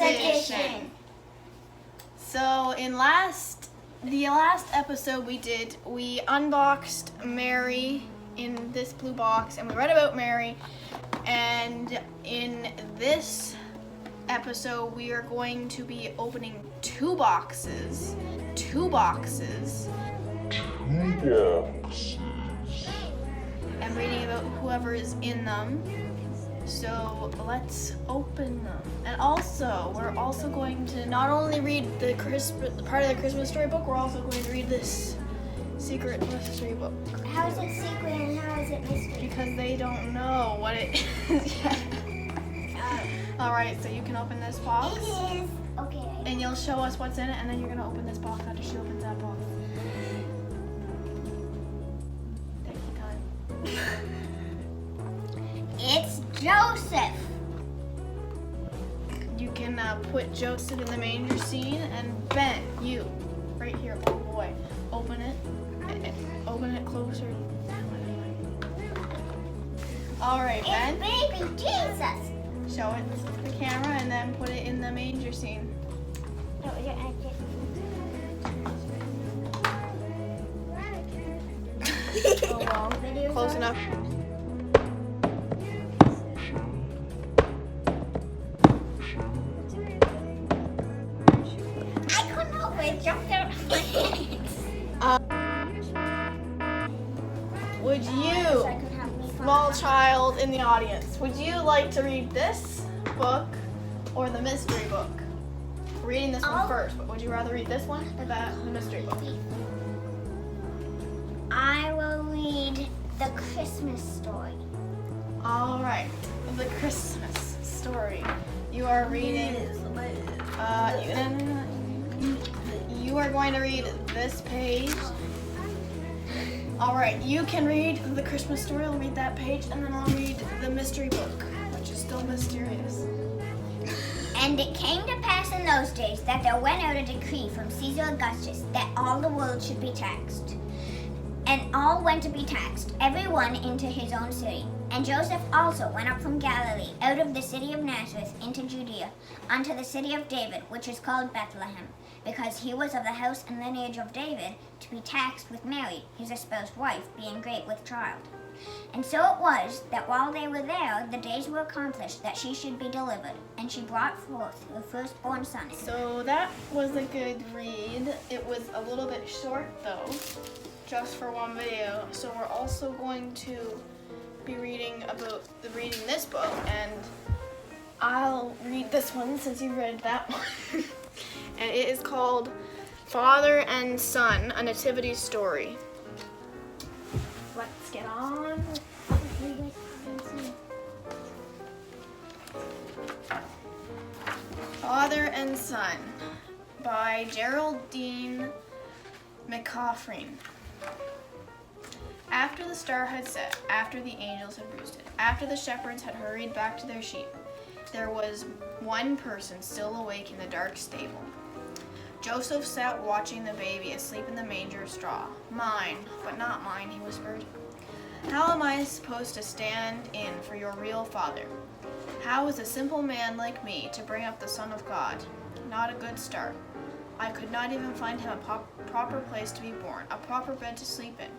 edition. So in the last episode we unboxed Mary in this blue box, and we read about Mary. And in this episode, we are going to be opening two boxes, and reading about whoever is in them. So let's open them. And also, we're also going to not only read the part of the Christmas story book, we're also going to read this secret mystery book. How is it secret and how is it mystery? Because they don't know what it is yet. Alright, so you can open this box. It is. Okay. And you'll show us what's in it, and then you're going to open this box after she opens that box. Take your time. It's Joseph. You can put Joseph in the manger scene, and Ben, you, right here, little boy, open it. Open it closer. All right, Ben. It's baby Jesus. Show it to the camera, and then put it in the manger scene. Oh, Oh well, close enough. I couldn't help it. Jumped out of my hands. Would you, small child in the audience, would you like to read this book or the mystery book? We're reading this one first, but would you rather read this one or the mystery book? I will read the Christmas story. All right, the Christmas story. You are reading. You are going to read this page. All right, you can read the Christmas story. I'll read that page, and then I'll read the mystery book, which is still mysterious. And it came to pass in those days that there went out a decree from Caesar Augustus that all the world should be taxed. And all went to be taxed, every one into his own city. And Joseph also went up from Galilee, out of the city of Nazareth, into Judea, unto the city of David, which is called Bethlehem, because he was of the house and lineage of David, to be taxed with Mary, his espoused wife, being great with child. And so it was, that while they were there, the days were accomplished that she should be delivered, and she brought forth her firstborn son. So that was a good read. It was a little bit short, though, just for one video. So we're also going to be reading this book, and I'll read this one since you read that one. And it is called Father and Son, a Nativity Story. Let's get on. Father and Son by Geraldine McCaffrey. After the star had set, after the angels had roosted, after the shepherds had hurried back to their sheep, there was one person still awake in the dark stable. Joseph sat watching the baby asleep in the manger of straw. Mine, but not mine, he whispered. How am I supposed to stand in for your real father? How is a simple man like me to bring up the Son of God? Not a good start. I could not even find him a proper place to be born, a proper bed to sleep in.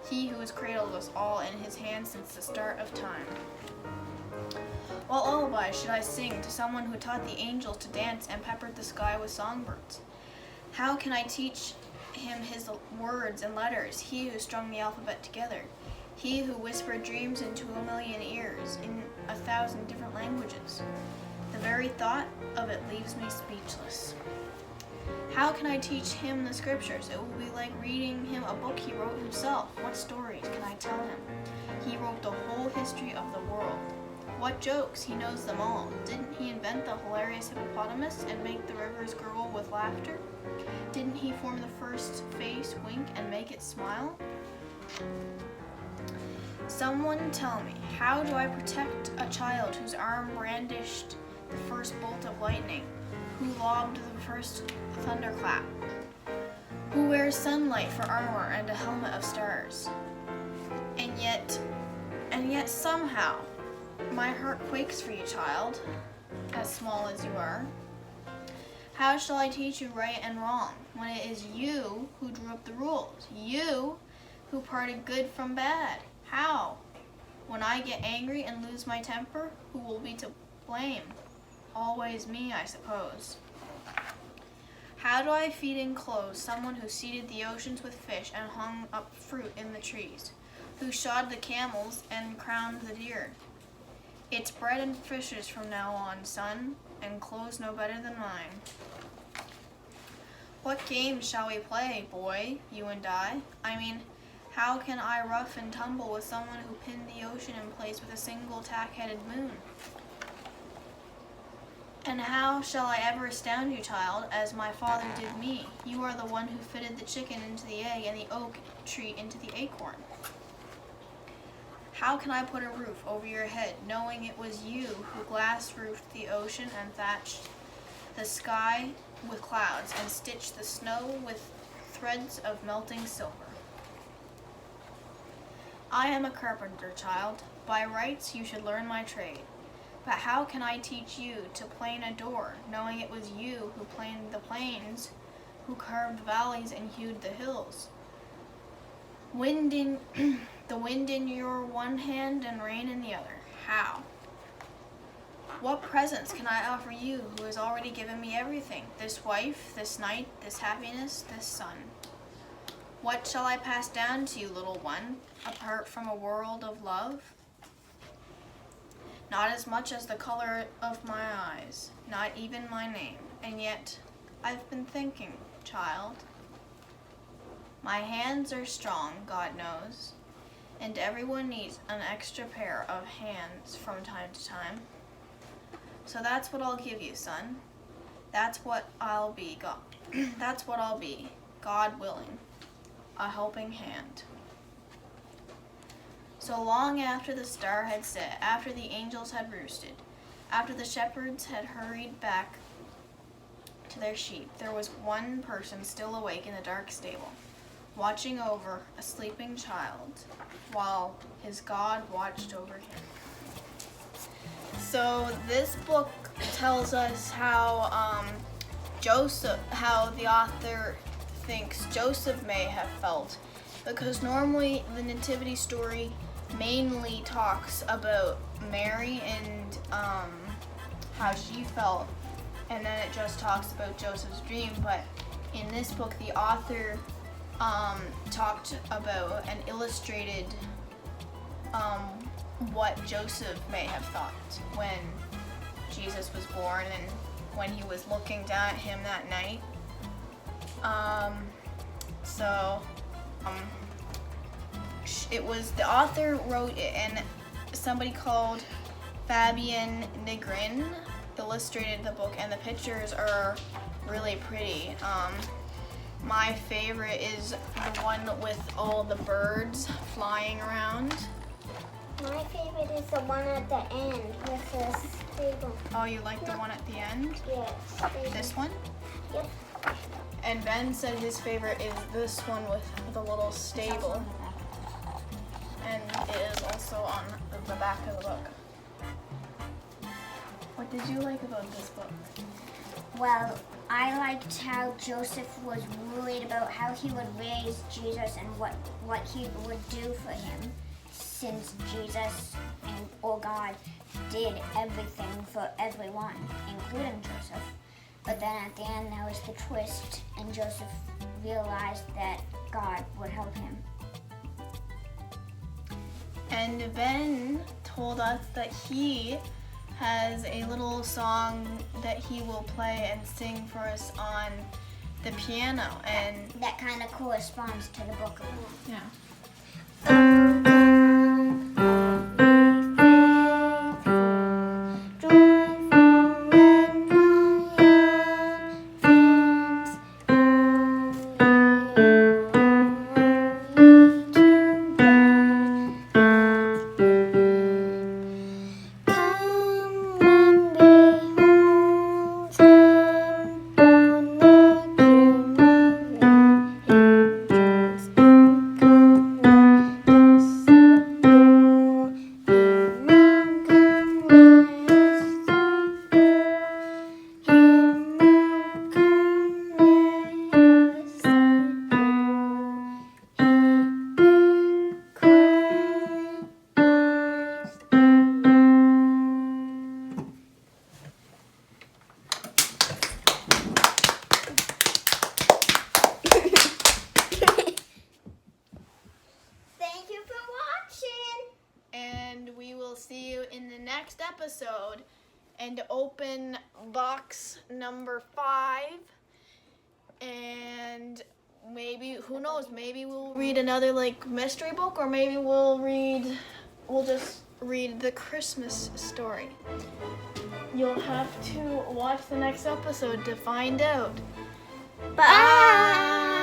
He who has cradled us all in his hand since the start of time. What lullaby should I sing to someone who taught the angels to dance and peppered the sky with songbirds? How can I teach him his words and letters, he who strung the alphabet together, he who whispered dreams into 1,000,000 ears in 1,000 different languages? The very thought of it leaves me speechless. How can I teach him the scriptures? It will be like reading him a book he wrote himself. What stories can I tell him? He wrote the whole history of the world. What jokes? He knows them all. Didn't he invent the hilarious hippopotamus and make the rivers gurgle with laughter? Didn't he form the first face wink and make it smile? Someone tell me, how do I protect a child whose arm brandished the first bolt of lightning, who lobbed the first thunderclap, who wears sunlight for armor and a helmet of stars? And yet somehow, my heart quakes for you, child, as small as you are. How shall I teach you right and wrong when it is you who drew up the rules? You who parted good from bad? How? When I get angry and lose my temper, who will be to blame? Always me, I suppose. How do I feed and clothe someone who seeded the oceans with fish and hung up fruit in the trees, who shod the camels and crowned the deer? It's bread and fishes from now on, son, and clothes no better than mine. What games shall we play, boy, you and I? I mean, how can I rough and tumble with someone who pinned the ocean in place with a single tack-headed moon? And how shall I ever astound you, child, as my father did me? You are the one who fitted the chicken into the egg and the oak tree into the acorn. How can I put a roof over your head, knowing it was you who glass-roofed the ocean and thatched the sky with clouds and stitched the snow with threads of melting silver? I am a carpenter, child. By rights you should learn my trade. But how can I teach you to plane a door, knowing it was you who planed the plains, who carved the valleys and hewed the hills? The wind in your one hand and rain in the other. How? What presents can I offer you who has already given me everything? This wife, this night, this happiness, this sun. What shall I pass down to you, little one, apart from a world of love? Not as much as the color of my eyes, not even my name. And yet, I've been thinking, child. My hands are strong, God knows, and everyone needs an extra pair of hands from time to time. So that's what I'll give you, son. That's what I'll be, God. That's what I'll be, God willing, a helping hand. So long after the star had set, after the angels had roosted, after the shepherds had hurried back to their sheep, there was one person still awake in the dark stable, watching over a sleeping child while his God watched over him. So this book tells us how how the author thinks Joseph may have felt, because normally the nativity story mainly talks about Mary and how she felt, and then it just talks about Joseph's dream. But in this book, the author talked about and illustrated what Joseph may have thought when Jesus was born and when he was looking down at him that night. It was, the author wrote it, and somebody called Fabian Negrin illustrated the book, and the pictures are really pretty. My favorite is the one with all the birds flying around. My favorite is the one at the end with the stable. Oh, you like the one at the end? Yes. This one? Yep. And Ben said his favorite is this one with the little stable. And it is also on the back of the book. What did you like about this book? Well, I liked how Joseph was worried about how he would raise Jesus and what he would do for him, since Jesus or God did everything for everyone, including Joseph. But then at the end, there was the twist, and Joseph realized that God would help him. And Ben told us that he has a little song that he will play and sing for us on the piano, and that kind of corresponds to the book. Yeah. next episode and open box number 5. And maybe, who knows, maybe we'll read another like mystery book, or maybe we'll just read the Christmas story. You'll have to watch the next episode to find out. Bye.